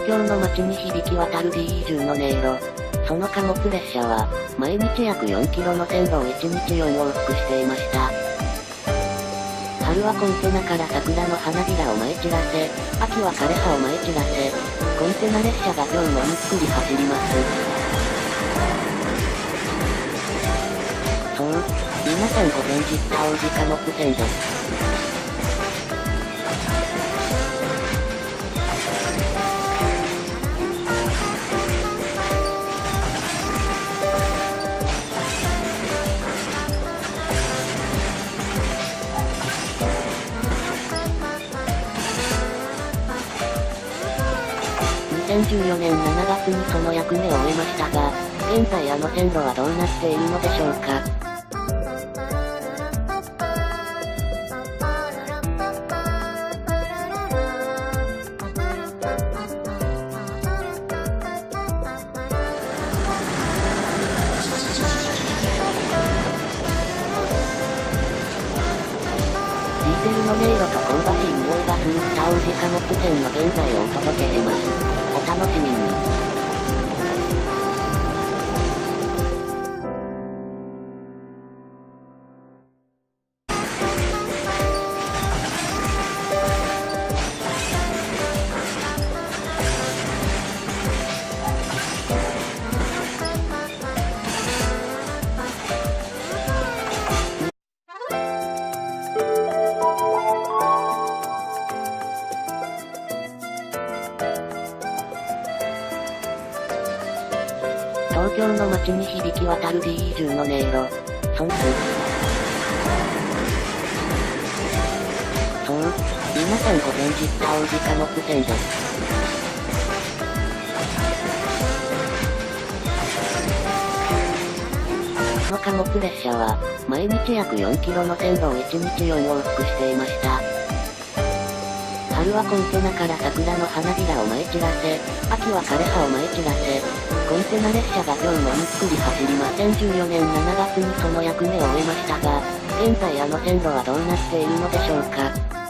東京の街に響き渡る DE10 の音色。その貨物列車は、毎日約4キロの線路を1日4往復していました。春はコンテナから桜の花びらを舞い散らせ、秋は枯葉を舞い散らせ、コンテナ列車が今日もゆっくり走ります。そう、皆さんご存知北大路貨物線です。2014年7月にその役目を終えましたが、現在あの線路はどうなっているのでしょうか。ディーゼルの音色と香ばしい匂いがする北大路貨物線の現在をお届けします。お楽しみに。東京の街に響き渡る DE10 の音色。そう、皆さんご存知北大路貨物線です。この貨物列車は、毎日約4キロの線路を1日4往復していました。春はコンテナから桜の花びらを舞い散らせ、秋は枯葉を舞い散らせ、コンテナ列車が今日もゆっくり走ります。2014年7月にその役目を終えましたが、現在あの線路はどうなっているのでしょうか。